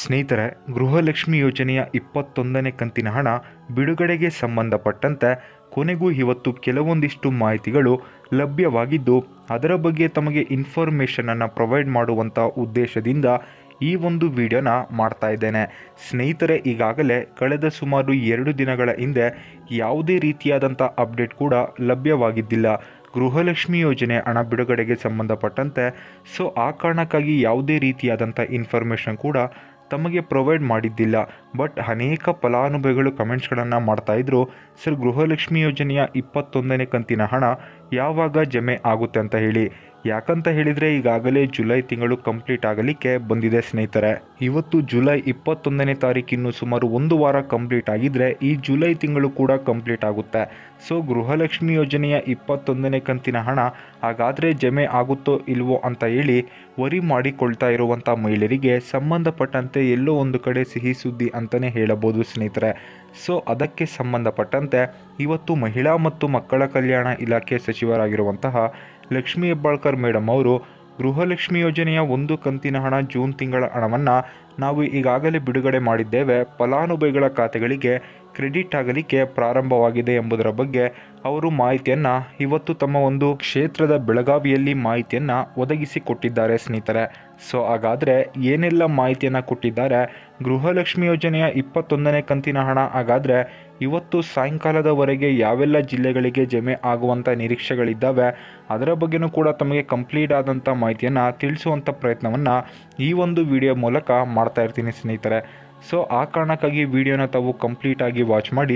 ಸ್ನೇಹಿತರೆ, ಗೃಹಲಕ್ಷ್ಮಿ ಯೋಜನೆಯ 21ನೇ ಕಂತಿನ ಹಣ ಬಿಡುಗಡೆಗೆ ಸಂಬಂಧಪಟ್ಟಂತೆ ಕೊನೆಗೂ ಇವತ್ತು ಕೆಲವೊಂದಿಷ್ಟು ಮಾಹಿತಿಗಳು ಲಭ್ಯವಾಗಿದ್ದು, ಅದರ ಬಗ್ಗೆ ತಮಗೆ ಇನ್ಫಾರ್ಮೇಷನನ್ನು ಪ್ರೊವೈಡ್ ಮಾಡುವಂಥ ಉದ್ದೇಶದಿಂದ ಈ ಒಂದು ವಿಡಿಯೋನ ಮಾಡ್ತಾ ಇದ್ದೇನೆ. ಸ್ನೇಹಿತರೆ, ಈಗಾಗಲೇ ಕಳೆದ ಸುಮಾರು 2 ದಿನಗಳ ಹಿಂದೆ ಯಾವುದೇ ರೀತಿಯಾದಂಥ ಅಪ್ಡೇಟ್ ಕೂಡ ಲಭ್ಯವಾಗಿದ್ದಿಲ್ಲ ಗೃಹಲಕ್ಷ್ಮಿ ಯೋಜನೆ ಹಣ ಬಿಡುಗಡೆಗೆ ಸಂಬಂಧಪಟ್ಟಂತೆ. ಸೊ ಆ ಕಾರಣಕ್ಕಾಗಿ ಯಾವುದೇ ರೀತಿಯಾದಂಥ ಇನ್ಫಾರ್ಮೇಷನ್ ಕೂಡ ತಮಗೆ ಪ್ರೊವೈಡ್ ಮಾಡಿದ್ದಿಲ್ಲ. ಬಟ್ ಅನೇಕ ಫಲಾನುಭವಿಗಳು ಕಮೆಂಟ್ಸ್ಗಳನ್ನು ಮಾಡ್ತಾಯಿದ್ರು, ಸರ್ ಗೃಹಲಕ್ಷ್ಮಿ ಯೋಜನೆಯ 21ನೇ ಕಂತಿನ ಹಣ ಯಾವಾಗ ಜಮೆ ಆಗುತ್ತೆ ಅಂತ ಹೇಳಿ. ಯಾಕಂತ ಹೇಳಿದರೆ ಈಗಾಗಲೇ ಜುಲೈ ತಿಂಗಳು ಕಂಪ್ಲೀಟ್ ಆಗಲಿಕ್ಕೆ ಬಂದಿದೆ ಸ್ನೇಹಿತರೆ. ಇವತ್ತು ಜುಲೈ 21ನೇ ತಾರೀಕಿನ್ನು ಸುಮಾರು 1 ವಾರ ಕಂಪ್ಲೀಟ್ ಆಗಿದ್ದರೆ ಈ ಜುಲೈ ತಿಂಗಳು ಕೂಡ ಕಂಪ್ಲೀಟ್ ಆಗುತ್ತೆ. ಸೊ ಗೃಹಲಕ್ಷ್ಮಿ ಯೋಜನೆಯ 21ನೇ ಕಂತಿನ ಹಣ ಹಾಗಾದರೆ ಜಮೆ ಆಗುತ್ತೋ ಇಲ್ವೋ ಅಂತ ಹೇಳಿ ವರಿ ಮಾಡಿಕೊಳ್ತಾ ಇರುವಂಥ ಮಹಿಳೆಯರಿಗೆ ಸಂಬಂಧಪಟ್ಟಂತೆ ಎಲ್ಲೋ ಒಂದು ಕಡೆ ಸಿಹಿ ಸುದ್ದಿ ಅಂತಲೇ ಹೇಳಬಹುದು ಸ್ನೇಹಿತರೆ. ಸೊ ಅದಕ್ಕೆ ಸಂಬಂಧಪಟ್ಟಂತೆ ಇವತ್ತು ಮಹಿಳಾ ಮತ್ತು ಮಕ್ಕಳ ಕಲ್ಯಾಣ ಇಲಾಖೆ ಸಚಿವರಾಗಿರುವಂತಹ ಲಕ್ಷ್ಮೀ ಹೆಬ್ಬಾಳ್ಕರ್ ಮೇಡಮ್ ಅವರು ಗೃಹಲಕ್ಷ್ಮಿ ಯೋಜನೆಯ 1 ಕಂತಿನ ಹಣ ಜೂನ್ ತಿಂಗಳ ಹಣವನ್ನು ನಾವು ಈಗಾಗಲೇ ಬಿಡುಗಡೆ ಮಾಡಿದ್ದೇವೆ, ಫಲಾನುಭವಿಗಳ ಖಾತೆಗಳಿಗೆ ಕ್ರೆಡಿಟ್ ಆಗಲಿಕ್ಕೆ ಪ್ರಾರಂಭವಾಗಿದೆ ಎಂಬುದರ ಬಗ್ಗೆ ಅವರು ಮಾಹಿತಿಯನ್ನು ಇವತ್ತು ತಮ್ಮ ಒಂದು ಕ್ಷೇತ್ರದ ಬೆಳಗಾವಿಯಲ್ಲಿ ಮಾಹಿತಿಯನ್ನು ಒದಗಿಸಿಕೊಟ್ಟಿದ್ದಾರೆ ಸ್ನೇಹಿತರೆ. ಸೊ ಹಾಗಾದರೆ ಏನೆಲ್ಲ ಮಾಹಿತಿಯನ್ನು ಕೊಟ್ಟಿದ್ದಾರೆ, ಗೃಹಲಕ್ಷ್ಮಿ ಯೋಜನೆಯ 21ನೇ ಕಂತಿನ ಹಣ ಹಾಗಾದರೆ ಇವತ್ತು ಸಾಯಂಕಾಲದವರೆಗೆ ಯಾವೆಲ್ಲ ಜಿಲ್ಲೆಗಳಿಗೆ ಜಮೆ ಆಗುವಂಥ ನಿರೀಕ್ಷೆಗಳಿದ್ದಾವೆ, ಅದರ ಬಗ್ಗೆಯೂ ಕೂಡ ತಮಗೆ ಕಂಪ್ಲೀಟ್ ಆದಂಥ ಮಾಹಿತಿಯನ್ನು ತಿಳಿಸುವಂಥ ಪ್ರಯತ್ನವನ್ನು ಈ ಒಂದು ವಿಡಿಯೋ ಮೂಲಕ ಮಾಡ್ತಾ ಇರ್ತೀನಿ ಸ್ನೇಹಿತರೆ. ಸೊ ಆ ಕಾರಣಕ್ಕಾಗಿ ವಿಡಿಯೋನ ತಾವು ಕಂಪ್ಲೀಟಾಗಿ ವಾಚ್ ಮಾಡಿ,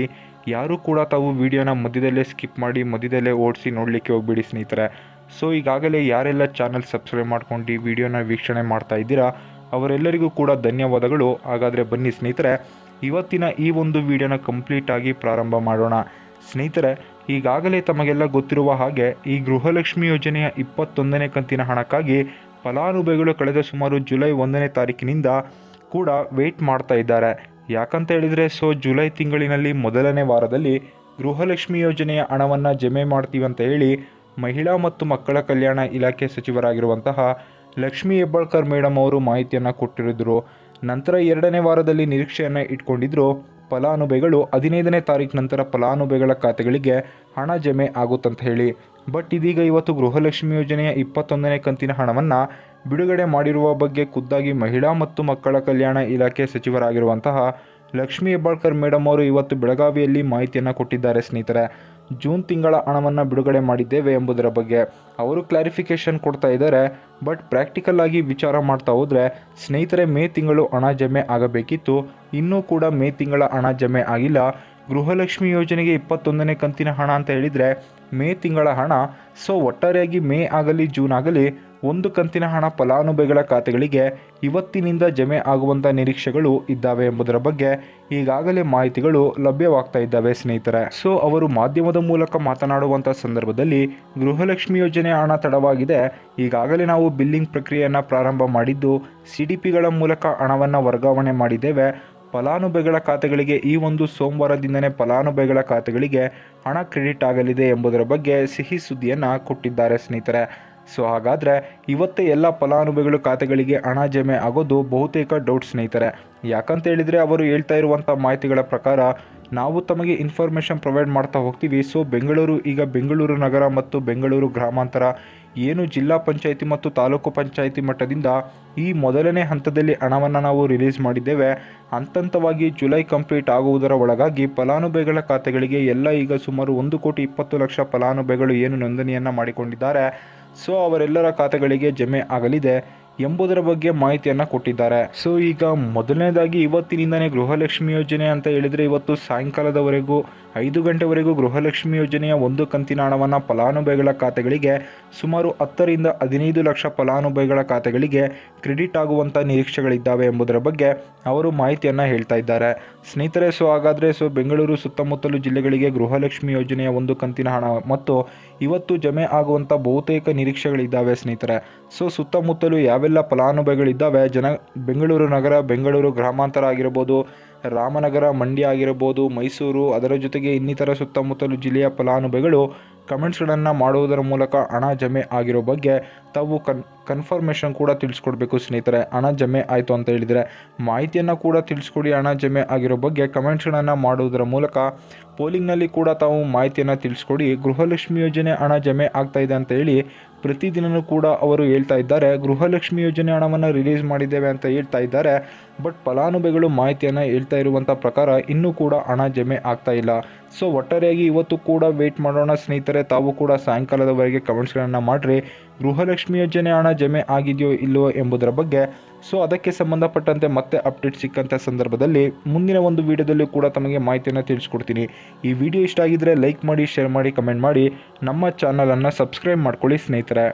ಯಾರೂ ಕೂಡ ತಾವು ವಿಡಿಯೋನ ಮಧ್ಯದಲ್ಲೇ ಸ್ಕಿಪ್ ಮಾಡಿ ಮಧ್ಯದಲ್ಲೇ ಓಡಿಸಿ ನೋಡಲಿಕ್ಕೆ ಹೋಗ್ಬೇಡಿ ಸ್ನೇಹಿತರೆ. ಸೊ ಈಗಾಗಲೇ ಯಾರೆಲ್ಲ ಚಾನಲ್ ಸಬ್ಸ್ಕ್ರೈಬ್ ಮಾಡ್ಕೊಂಡು ವಿಡಿಯೋನ ವೀಕ್ಷಣೆ ಮಾಡ್ತಾ ಇದ್ದೀರಾ ಅವರೆಲ್ಲರಿಗೂ ಕೂಡ ಧನ್ಯವಾದಗಳು. ಹಾಗಾದರೆ ಬನ್ನಿ ಸ್ನೇಹಿತರೆ, ಇವತ್ತಿನ ಈ ಒಂದು ವಿಡಿಯೋನ ಕಂಪ್ಲೀಟಾಗಿ ಪ್ರಾರಂಭ ಮಾಡೋಣ. ಸ್ನೇಹಿತರೆ, ಈಗಾಗಲೇ ತಮಗೆಲ್ಲ ಗೊತ್ತಿರುವ ಹಾಗೆ ಈ ಗೃಹಲಕ್ಷ್ಮಿ ಯೋಜನೆಯ 21ನೇ ಕಂತಿನ ಹಣಕ್ಕಾಗಿ ಫಲಾನುಭವಿಗಳು ಕಳೆದ ಸುಮಾರು ಜುಲೈ 1ನೇ ತಾರೀಕಿನಿಂದ ಕೂಡ ವೆಯ್ಟ್ ಮಾಡ್ತಾ ಇದ್ದಾರೆ. ಯಾಕಂತ ಹೇಳಿದರೆ ಸೊ ಜುಲೈ ತಿಂಗಳಿನಲ್ಲಿ ಮೊದಲನೇ ವಾರದಲ್ಲಿ ಗೃಹಲಕ್ಷ್ಮಿ ಯೋಜನೆಯ ಹಣವನ್ನು ಜಮೆ ಮಾಡ್ತೀವಿ ಅಂತ ಹೇಳಿ ಮಹಿಳಾ ಮತ್ತು ಮಕ್ಕಳ ಕಲ್ಯಾಣ ಇಲಾಖೆ ಸಚಿವರಾಗಿರುವಂತಹ ಲಕ್ಷ್ಮೀ ಹೆಬ್ಬಾಳ್ಕರ್ ಮೇಡಮ್ ಅವರು ಮಾಹಿತಿಯನ್ನು ಕೊಟ್ಟಿರಿದ್ರು. ನಂತರ 2ನೇ ವಾರದಲ್ಲಿ ನಿರೀಕ್ಷೆಯನ್ನು ಇಟ್ಕೊಂಡಿದ್ರು ಫಲಾನುಭವಿಗಳು 15ನೇ ತಾರೀಕು ನಂತರ ಫಲಾನುಭವಿಗಳ ಖಾತೆಗಳಿಗೆ ಹಣ ಜಮೆ ಆಗುತ್ತಂತ ಹೇಳಿ. ಬಟ್ ಇದೀಗ ಇವತ್ತು ಗೃಹಲಕ್ಷ್ಮಿ ಯೋಜನೆಯ 21ನೇ ಕಂತಿನ ಹಣವನ್ನು ಬಿಡುಗಡೆ ಮಾಡಿರುವ ಬಗ್ಗೆ ಖುದ್ದಾಗಿ ಮಹಿಳಾ ಮತ್ತು ಮಕ್ಕಳ ಕಲ್ಯಾಣ ಇಲಾಖೆ ಸಚಿವರಾಗಿರುವಂತಹ ಲಕ್ಷ್ಮೀ ಹೆಬ್ಬಾಳ್ಕರ್ ಮೇಡಮ್ ಅವರು ಇವತ್ತು ಬೆಳಗಾವಿಯಲ್ಲಿ ಮಾಹಿತಿಯನ್ನು ಕೊಟ್ಟಿದ್ದಾರೆ ಸ್ನೇಹಿತರೆ. ಜೂನ್ ತಿಂಗಳ ಹಣವನ್ನು ಬಿಡುಗಡೆ ಮಾಡಿದ್ದೇವೆ ಎಂಬುದರ ಬಗ್ಗೆ ಅವರು ಕ್ಲಾರಿಫಿಕೇಷನ್ ಕೊಡ್ತಾ ಇದ್ದಾರೆ. ಬಟ್ ಪ್ರಾಕ್ಟಿಕಲ್ ಆಗಿ ವಿಚಾರ ಮಾಡ್ತಾ ಹೋದರೆ ಸ್ನೇಹಿತರೆ, ಮೇ ತಿಂಗಳು ಹಣ ಜಮೆ ಆಗಬೇಕಿತ್ತು, ಇನ್ನೂ ಕೂಡ ಮೇ ತಿಂಗಳ ಹಣ ಜಮೆ ಆಗಿಲ್ಲ. ಗೃಹಲಕ್ಷ್ಮಿ ಯೋಜನೆಗೆ 21ನೇ ಕಂತಿನ ಹಣ ಅಂತ ಹೇಳಿದರೆ ಮೇ ತಿಂಗಳ ಹಣ. ಸೊ ಒಟ್ಟಾರೆಯಾಗಿ ಮೇ ಆಗಲಿ ಜೂನ್ ಆಗಲಿ 1 ಕಂತಿನ ಹಣ ಫಲಾನುಭವಿಗಳ ಖಾತೆಗಳಿಗೆ ಇವತ್ತಿನಿಂದ ಜಮೆ ಆಗುವಂಥ ನಿರೀಕ್ಷೆಗಳು ಇದ್ದಾವೆ ಎಂಬುದರ ಬಗ್ಗೆ ಈಗಾಗಲೇ ಮಾಹಿತಿಗಳು ಲಭ್ಯವಾಗ್ತಾ ಇದ್ದಾವೆ ಸ್ನೇಹಿತರೆ. ಸೊ ಅವರು ಮಾಧ್ಯಮದ ಮೂಲಕ ಮಾತನಾಡುವಂಥ ಸಂದರ್ಭದಲ್ಲಿ ಗೃಹಲಕ್ಷ್ಮಿ ಯೋಜನೆ ಹಣ ತಡವಾಗಿದೆ, ಈಗಾಗಲೇ ನಾವು ಬಿಲ್ಲಿಂಗ್ ಪ್ರಕ್ರಿಯೆಯನ್ನು ಪ್ರಾರಂಭ ಮಾಡಿದ್ದು CDPಗಳ ಮೂಲಕ ಹಣವನ್ನು ವರ್ಗಾವಣೆ ಮಾಡಿದ್ದೇವೆ, ಫಲಾನುಭವಿಗಳ ಖಾತೆಗಳಿಗೆ ಈ ಒಂದು ಸೋಮವಾರದಿಂದಲೇ ಫಲಾನುಭವಿಗಳ ಖಾತೆಗಳಿಗೆ ಹಣ ಕ್ರೆಡಿಟ್ ಆಗಲಿದೆ ಎಂಬುದರ ಬಗ್ಗೆ ಸಿಹಿ ಸುದ್ದಿಯನ್ನು ಕೊಟ್ಟಿದ್ದಾರೆ ಸ್ನೇಹಿತರೆ. ಸೊ ಹಾಗಾದರೆ ಇವತ್ತೇ ಎಲ್ಲ ಫಲಾನುಭವಿಗಳ ಖಾತೆಗಳಿಗೆ ಹಣ ಜಮೆ ಆಗೋದು ಬಹುತೇಕ ಡೌಟ್ ಸ್ನೇಹಿತರೆ. ಯಾಕಂತ ಹೇಳಿದರೆ ಅವರು ಹೇಳ್ತಾ ಇರುವಂಥ ಮಾಹಿತಿಗಳ ಪ್ರಕಾರ ನಾವು ತಮಗೆ ಇನ್ಫಾರ್ಮೇಷನ್ ಪ್ರೊವೈಡ್ ಮಾಡ್ತಾ ಹೋಗ್ತೀವಿ. ಸೊ ಬೆಂಗಳೂರು ನಗರ ಮತ್ತು ಬೆಂಗಳೂರು ಗ್ರಾಮಾಂತರ ಏನು ಜಿಲ್ಲಾ ಪಂಚಾಯಿತಿ ಮತ್ತು ತಾಲೂಕು ಪಂಚಾಯಿತಿ ಮಟ್ಟದಿಂದ ಈ ಮೊದಲನೇ ಹಂತದಲ್ಲಿ ಹಣವನ್ನು ನಾವು ರಿಲೀಸ್ ಮಾಡಿದ್ದೇವೆ. ಹಂತವಾಗಿ ಜುಲೈ ಕಂಪ್ಲೀಟ್ ಆಗುವುದರ ಒಳಗಾಗಿ ಫಲಾನುಭವಿಗಳ ಖಾತೆಗಳಿಗೆ ಎಲ್ಲ ಈಗ ಸುಮಾರು 1,20,00,000 ಫಲಾನುಭವಿಗಳು ಏನು ನೋಂದಣಿಯನ್ನು ಮಾಡಿಕೊಂಡಿದ್ದಾರೆ, ಸೊ ಅವರೆಲ್ಲರ ಖಾತೆಗಳಿಗೆ ಜಮೆ ಆಗಲಿದೆ ಎಂಬುದರ ಬಗ್ಗೆ ಮಾಹಿತಿಯನ್ನು ಕೊಟ್ಟಿದ್ದಾರೆ. ಸೊ ಈಗ ಮೊದಲನೇದಾಗಿ ಇವತ್ತಿನಿಂದಲೇ ಗೃಹಲಕ್ಷ್ಮಿ ಯೋಜನೆ ಅಂತ ಹೇಳಿದರೆ ಇವತ್ತು ಸಾಯಂಕಾಲದವರೆಗೂ 5 ಗಂಟೆವರೆಗೂ ಗೃಹಲಕ್ಷ್ಮಿ ಯೋಜನೆಯ 1 ಕಂತಿನ ಹಣವನ್ನು ಫಲಾನುಭವಿಗಳ ಖಾತೆಗಳಿಗೆ ಸುಮಾರು 10 ರಿಂದ 15 ಲಕ್ಷ ಫಲಾನುಭವಿಗಳ ಖಾತೆಗಳಿಗೆ ಕ್ರೆಡಿಟ್ ಆಗುವಂಥ ನಿರೀಕ್ಷೆಗಳಿದ್ದಾವೆ ಎಂಬುದರ ಬಗ್ಗೆ ಅವರು ಮಾಹಿತಿಯನ್ನು ಹೇಳ್ತಾ ಇದ್ದಾರೆ ಸ್ನೇಹಿತರೆ. ಸೊ ಹಾಗಾದರೆ ಬೆಂಗಳೂರು ಸುತ್ತಮುತ್ತಲು ಜಿಲ್ಲೆಗಳಿಗೆ ಗೃಹಲಕ್ಷ್ಮಿ ಯೋಜನೆಯ 1 ಕಂತಿನ ಹಣ ಮತ್ತು ಇವತ್ತು ಜಮೆ ಆಗುವಂಥ ಬಹುತೇಕ ನಿರೀಕ್ಷೆಗಳಿದ್ದಾವೆ ಸ್ನೇಹಿತರೆ. ಸೊ ಸುತ್ತಮುತ್ತಲು ಯಾವೆಲ್ಲ ಫಲಾನುಭವಿಗಳಿದ್ದಾವೆ, ಬೆಂಗಳೂರು ನಗರ, ಬೆಂಗಳೂರು ಗ್ರಾಮಾಂತರ ಆಗಿರ್ಬೋದು, ರಾಮನಗರ, ಮಂಡ್ಯ ಆಗಿರ್ಬೋದು, ಮೈಸೂರು, ಅದರ ಜೊತೆಗೆ ಇನ್ನಿತರ ಸುತ್ತಮುತ್ತಲು ಜಿಲ್ಲೆಯ ಫಲಾನುಭವಿಗಳು ಕಮೆಂಟ್ಸ್ಗಳನ್ನು ಮಾಡುವುದರ ಮೂಲಕ ಹಣ ಜಮೆ ಆಗಿರೋ ಬಗ್ಗೆ ತಾವು ಕನ್ಫರ್ಮೇಷನ್ ಕೂಡ ತಿಳಿಸ್ಕೊಡ್ಬೇಕು ಸ್ನೇಹಿತರೆ. ಹಣ ಜಮೆ ಆಯಿತು ಅಂತ ಹೇಳಿದರೆ ಮಾಹಿತಿಯನ್ನು ಕೂಡ ತಿಳಿಸ್ಕೊಡಿ. ಹಣ ಜಮೆ ಆಗಿರೋ ಬಗ್ಗೆ ಕಮೆಂಟ್ಸ್ಗಳನ್ನು ಮಾಡುವುದರ ಮೂಲಕ ಪೋಲಿಂಗ್ನಲ್ಲಿ ಕೂಡ ತಾವು ಮಾಹಿತಿಯನ್ನು ತಿಳಿಸ್ಕೊಡಿ. ಗೃಹಲಕ್ಷ್ಮಿ ಯೋಜನೆ ಹಣ ಜಮೆ ಆಗ್ತಾ ಇದೆ ಅಂತ ಹೇಳಿ ಪ್ರತಿದಿನವೂ ಕೂಡ ಅವರು ಹೇಳ್ತಾ ಇದ್ದಾರೆ. ಗೃಹಲಕ್ಷ್ಮಿ ಯೋಜನೆ ಹಣವನ್ನು ರಿಲೀಸ್ ಮಾಡಿದ್ದೇವೆ ಅಂತ ಹೇಳ್ತಾ ಇದ್ದಾರೆ. ಬಟ್ ಫಲಾನುಭವಿಗಳು ಮಾಹಿತಿಯನ್ನು ಹೇಳ್ತಾ ಇರುವಂಥ ಪ್ರಕಾರ ಇನ್ನೂ ಕೂಡ ಹಣ ಜಮೆ ಆಗ್ತಾ ಇಲ್ಲ. ಸೊ ಒಟ್ಟಾರೆಯಾಗಿ ಇವತ್ತು ಕೂಡ ವೆಯ್ಟ್ ಮಾಡೋಣ ಸ್ನೇಹಿತರೆ. ತಾವು ಕೂಡ ಸಾಯಂಕಾಲದವರೆಗೆ ಕಮೆಂಟ್ಸ್ಗಳನ್ನು ಮಾಡಿರಿ. ಗೃಹಲಕ್ಷ್ಮಿ ಯೋಜನೆ ಹಣ ಜಮೆ ಆಗಿದೆಯೋ ಇಲ್ಲವೋ ಎಂಬುದರ ಬಗ್ಗೆ. ಸೊ ಅದಕ್ಕೆ ಸಂಬಂಧಪಟ್ಟಂತೆ ಮತ್ತೆ ಅಪ್ಡೇಟ್ ಸಿಕ್ಕಂಥ ಸಂದರ್ಭದಲ್ಲಿ ಮುಂದಿನ ಒಂದು ವಿಡಿಯೋದಲ್ಲೂ ಕೂಡ ತಮಗೆ ಮಾಹಿತಿಯನ್ನು ತಿಳಿಸ್ಕೊಡ್ತೀನಿ. ಈ ವಿಡಿಯೋ ಇಷ್ಟ ಆಗಿದ್ದರೆ ಲೈಕ್ ಮಾಡಿ, ಶೇರ್ ಮಾಡಿ, ಕಮೆಂಟ್ ಮಾಡಿ. ನಮ್ಮ ಚಾನಲನ್ನು ಸಬ್ಸ್ಕ್ರೈಬ್ ಮಾಡ್ಕೊಳ್ಳಿ ಸ್ನೇಹಿತರೆ.